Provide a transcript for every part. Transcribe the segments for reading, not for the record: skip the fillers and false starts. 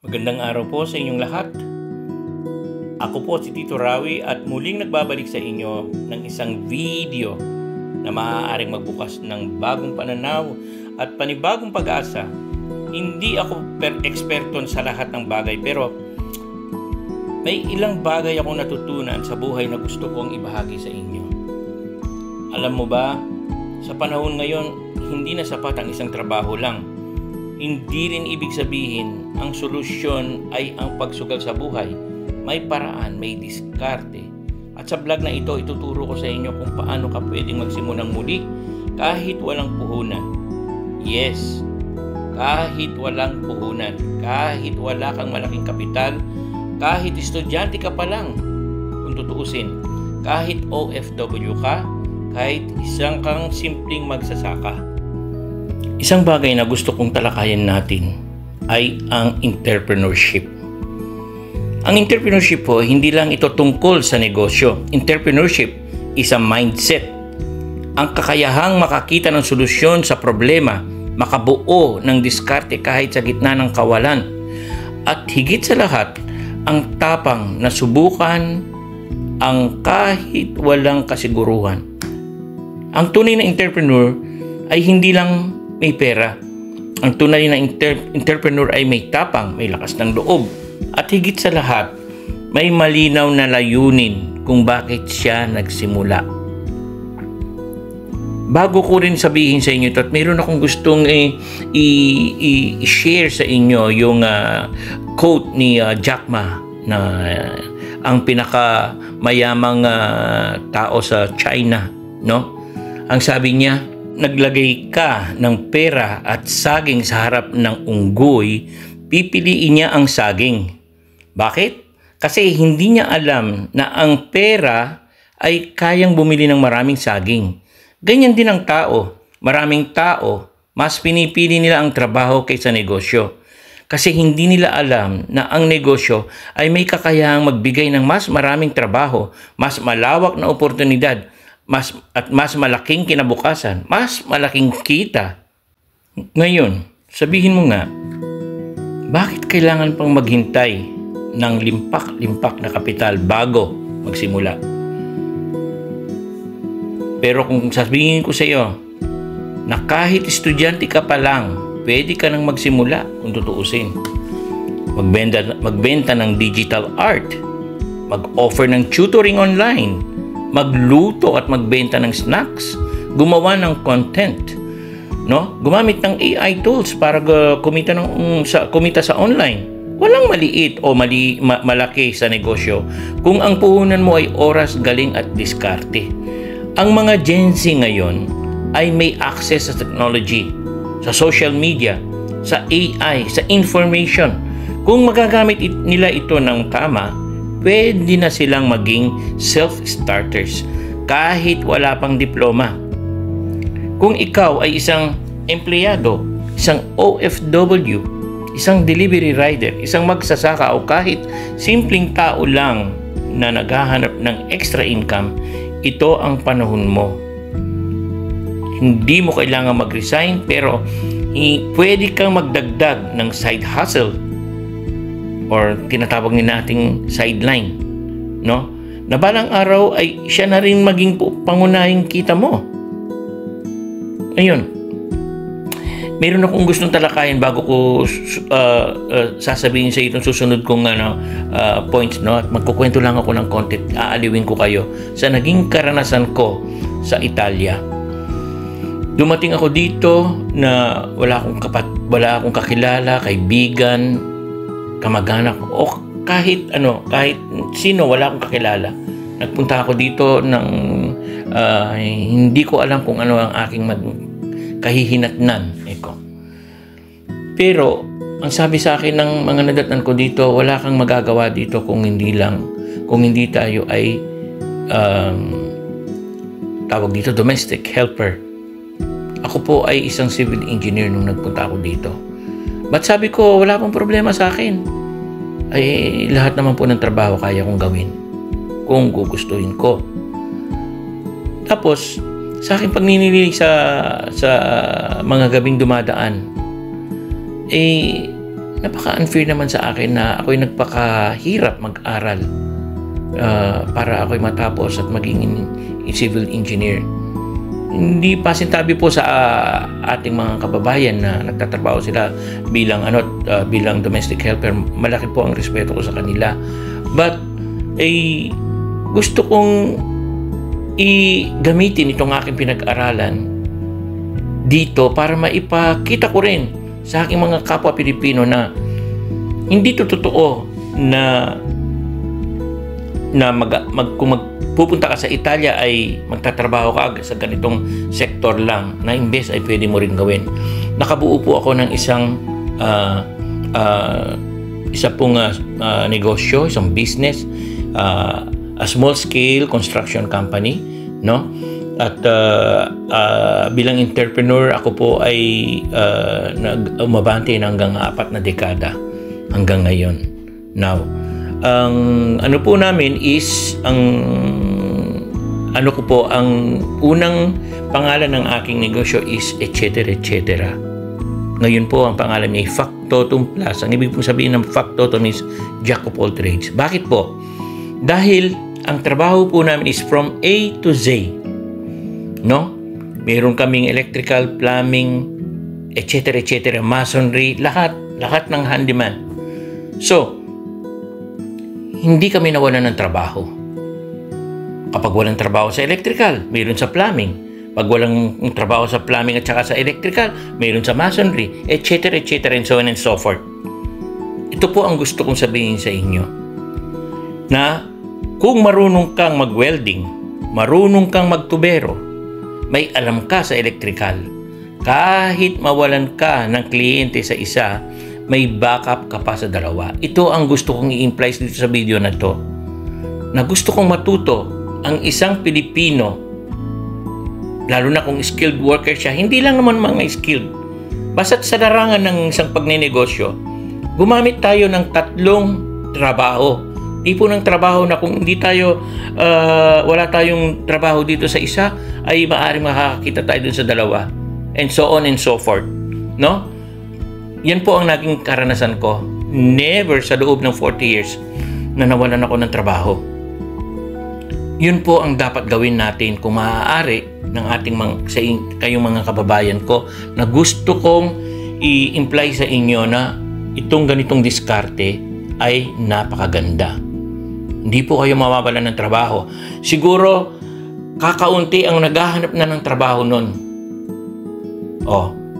Magandang araw po sa inyong lahat. Ako po si Tito Rawi at muling nagbabalik sa inyo ng isang video na maaaring magbukas ng bagong pananaw at panibagong pag-asa. Hindi ako eksperto sa lahat ng bagay pero may ilang bagay akong natutunan sa buhay na gusto kong ibahagi sa inyo. Alam mo ba, sa panahon ngayon, hindi na sapat ang isang trabaho lang. Hindi rin ibig sabihin ang solusyon ay ang pagsugal sa buhay. May paraan, may diskarte. At sa vlog na ito, ituturo ko sa inyo kung paano ka pwedeng magsimulang muli kahit walang puhunan. Yes, kahit walang puhunan, kahit wala kang malaking kapital, kahit estudyante ka pa lang, kung tutuusin, kahit OFW ka, kahit isang kang simpleng magsasaka. Isang bagay na gusto kong talakayan natin ay ang entrepreneurship. Ang entrepreneurship po, hindi lang ito tungkol sa negosyo. Entrepreneurship is a mindset. Ang kakayahang makakita ng solusyon sa problema, makabuo ng diskarte kahit sa gitna ng kawalan. At higit sa lahat, ang tapang na subukan ang kahit walang kasiguruhan. Ang tunay na entrepreneur ay hindi lang may pera. Ang tunay na entrepreneur ay may tapang, may lakas ng loob, at higit sa lahat, may malinaw na layunin kung bakit siya nagsimula. Bago ko rin sabihin sa inyo ito, at mayroon akong gustong i-share sa inyo yung quote ni Jack Ma na ang pinakamayamang tao sa China, no? Ang sabi niya, naglagay ka ng pera at saging sa harap ng unggoy, pipiliin niya ang saging. Bakit? Kasi hindi niya alam na ang pera ay kayang bumili ng maraming saging. Ganyan din ang tao. Maraming tao, mas pinipili nila ang trabaho kaysa negosyo. Kasi hindi nila alam na ang negosyo ay may kakayahang magbigay ng mas maraming trabaho, mas malawak na oportunidad, mas malaking kinabukasan, mas malaking kita. Ngayon, sabihin mo nga, bakit kailangan pang maghintay ng limpak-limpak na kapital bago magsimula? Pero kung sabihin ko sa iyo na kahit estudyante ka pa lang, pwede ka nang magsimula kung tutuusin. Magbenta ng digital art, mag-offer ng tutoring online, magluto at magbenta ng snacks, gumawa ng content, no? Gumamit ng AI tools para kumita sa online. Walang maliit o malaki sa negosyo kung ang puhunan mo ay oras, galing at diskarte. Ang mga Gen Z ngayon ay may access sa technology, sa social media, sa AI, sa information. Kung magagamit nila ito ng tama, pwede na silang maging self-starters kahit wala pang diploma. Kung ikaw ay isang empleyado, isang OFW, isang delivery rider, isang magsasaka o kahit simpleng tao lang na naghahanap ng extra income, ito ang panahon mo. Hindi mo kailangan mag-resign pero pwede kang magdagdag ng side hustle or tinatawag din nating sideline, no? Na balang araw ay siya na rin maging pangunahing kita mo. Ayun. Meron akong gustong talakayin bago ko sasabihin sa itong susunod kong points, no? At magkukwento lang ako ng konti. Aaliwin ko kayo sa naging karanasan ko sa Italia. Dumating ako dito na wala akong kakilala, kaibigan, kamag-anak o kahit sino, wala akong kakilala. Nagpunta ako dito ng hindi ko alam kung ano ang aking kahihinatnan. Pero ang sabi sa akin ng mga nadatnan ko dito, wala kang magagawa dito kung hindi tayo ay tawag dito domestic helper. Ako po ay isang civil engineer nung nagpunta ako dito. Ba't sabi ko, wala pong problema sa akin? Ay, lahat naman po ng trabaho kaya kong gawin kung gugustuhin ko. Tapos, sa aking pagninililig sa mga gabing dumadaan, napaka-unfair naman sa akin na ako'y nagpakahirap mag-aral para ako'y matapos at maging civil engineer. Hindi pasintabi po sa ating mga kababayan na nagtatrabaho sila bilang domestic helper. Malaki po ang respeto ko sa kanila. But gusto kong gamitin itong aking pinag-aralan dito para maipakita ko rin sa aking mga kapwa Pilipino na hindi to totoo na kung magpupunta ka sa Italia ay magtatrabaho ka sa ganitong sektor lang, na imbes ay pwede mo rin gawin. Nakabuo po ako ng isa pong negosyo, isang business, a small scale construction company, no? At bilang entrepreneur, ako po ay umabante hanggang 4 na dekada hanggang ngayon. Now, ang ano po namin is ang unang pangalan ng aking negosyo is etc. Ngayon po ang pangalan niya ay Factotum Plus. Ang ibig pong sabihin ng Factotum is Jack of all trades. Bakit po? Dahil ang trabaho po namin is from A to Z. No? Meron kaming electrical, plumbing, etc., masonry, lahat ng handyman. So, hindi kami nawalan ng trabaho. Kapag walang trabaho sa electrical, mayroon sa plumbing. Pag walang trabaho sa plumbing at saka sa electrical, mayroon sa masonry, etc., and so on and so forth. Ito po ang gusto kong sabihin sa inyo. Na kung marunong kang mag-welding, marunong kang magtubero, may alam ka sa electrical, kahit mawalan ka ng kliyente sa isa, may backup ka pa sa dalawa. Ito ang gusto kong i-imply dito sa video na to. Na gusto kong matuto ang isang Pilipino, lalo na kung skilled worker siya, hindi lang naman mga skilled. Basta't sa larangan ng isang pagnenegosyo, gumamit tayo ng 3 trabaho. Tipo ng trabaho na kung hindi tayo, wala tayong trabaho dito sa isa, ay maaaring makakakita tayo dun sa dalawa. And so on and so forth. No? Yan po ang naging karanasan ko. Never sa loob ng 40 years na nawalan ako ng trabaho. Yun po ang dapat gawin natin kung maaari ng ating kayong mga kababayan ko, na gusto kong i-imply sa inyo na itong ganitong diskarte ay napakaganda. Hindi po kayo mawawalan ng trabaho. Siguro, kakaunti ang naghahanap na ng trabaho nun.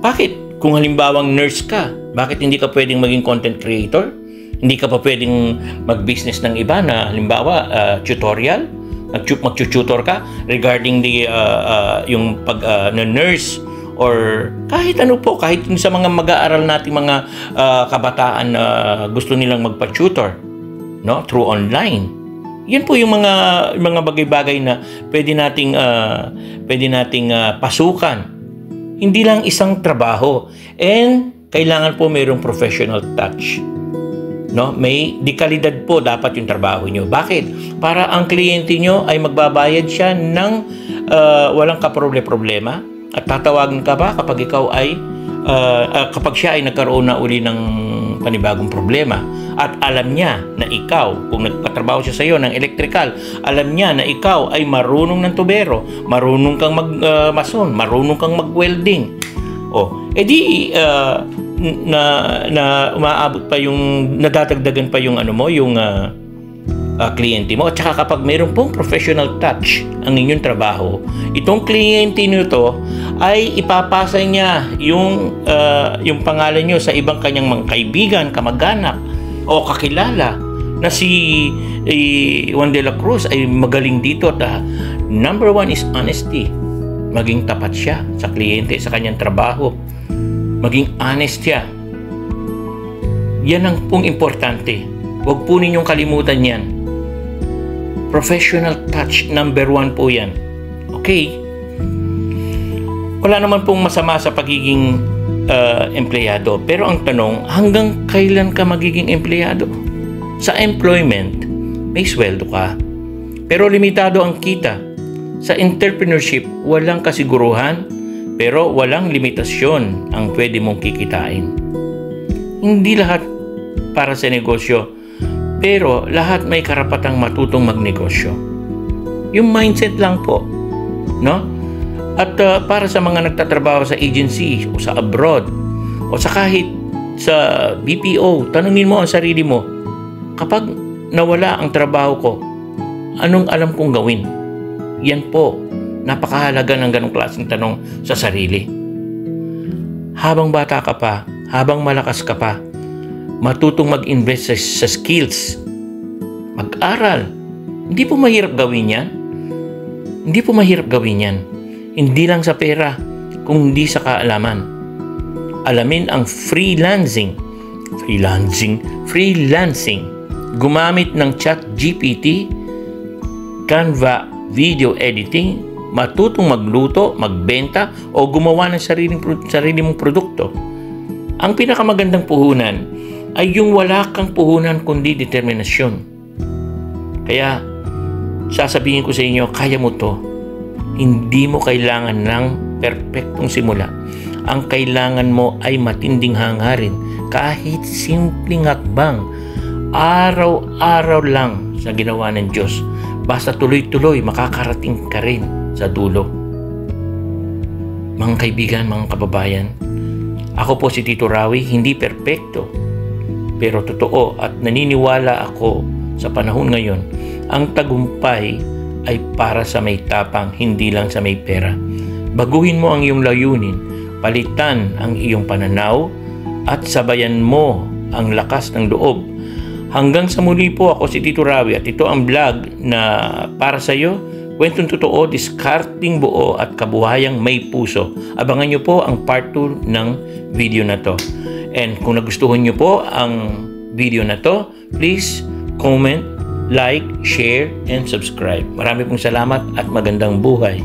Bakit? Kung halimbawang nurse ka, bakit hindi ka pwedeng maging content creator? Hindi ka pa pwedeng mag-business ng iba na halimbawa tutorial? Mag-tutor ka regarding yung nurse, or kahit ano po, kahit sa mga mag-aaral nating mga kabataan na gusto nilang magpa-tutor, no, through online. Yan po yung mga bagay-bagay na pwede nating pasukan. Hindi lang isang trabaho, and kailangan po mayroong professional touch. No, may dekalidad po dapat yung trabaho nyo. Bakit? Para ang kliyente nyo ay magbabayad siya ng walang kaproblema, at tatawagan ka pa kapag ikaw ay kapag siya ay nagkaroon na uli ng panibagong problema, at alam niya na ikaw, kung nagpatrabaho siya sa iyo ng electrical, alam niya na ikaw ay marunong ng tubero, marunong kang mason, marunong kang mag-welding. Umaabot pa yung, nadadagdagan pa yung kliyente mo. At saka kapag mayroon pong professional touch ang inyong trabaho, itong kliyente nito ay ipapasa niya yung pangalan nyo sa ibang kanyang mga kaibigan, kamag-anak o kakilala na si Juan de la Cruz ay magaling dito. Number 1 is honesty. Maging tapat siya sa kliyente, sa kanyang trabaho. Maging honest siya. Yan ang pong importante. Huwag po ninyong kalimutan yan. Professional touch, number 1 po yan. Okay? Wala naman pong masama sa pagiging empleyado. Pero ang tanong, hanggang kailan ka magiging empleyado? Sa employment, may sweldo ka. Pero limitado ang kita. Sa entrepreneurship, walang kasiguruhan, pero walang limitasyon ang pwede mong kikitain. Hindi lahat para sa negosyo. Pero lahat may karapatang matutong magnegosyo. Yung mindset lang po, no? At para sa mga nagtatrabaho sa agency o sa abroad o sa kahit sa BPO, tanungin mo ang sarili mo, kapag nawala ang trabaho ko, anong alam kong gawin? Yan po, napakahalaga ng ganong klaseng tanong sa sarili. Habang bata ka pa, habang malakas ka pa, matutong mag-invest sa skills. Mag-aral. Hindi po mahirap gawin yan. Hindi po mahirap gawin yan. Hindi lang sa pera, kundi sa kaalaman. Alamin ang freelancing. Gumamit ng ChatGPT, Canva video editing, matutong magluto, magbenta, o gumawa ng sarili mong produkto. Ang pinakamagandang puhunan ay yung wala kang puhunan kundi determinasyon. Kaya, sasabihin ko sa inyo, kaya mo to. Hindi mo kailangan ng perpektong simula. Ang kailangan mo ay matinding hangarin. Kahit simpleng hakbang, araw-araw lang sa ginawa ng Diyos. Basta tuloy-tuloy, makakarating ka rin sa dulo. Mga kaibigan, mga kababayan, ako po si Tito Rawi, hindi perpekto. Pero totoo at naniniwala ako sa panahon ngayon, ang tagumpay ay para sa may tapang, hindi lang sa may pera. Baguhin mo ang iyong layunin, palitan ang iyong pananaw, at sabayan mo ang lakas ng loob. Hanggang sa muli po, ako si Tito Rawi at ito ang vlog na para sa iyo, kwentong totoo, discarding buo at kabuhayang may puso. Abangan nyo po ang part 2 ng video na to. And kung nagustuhan nyo po ang video na to, please comment, like, share, and subscribe. Marami pong salamat at magandang buhay.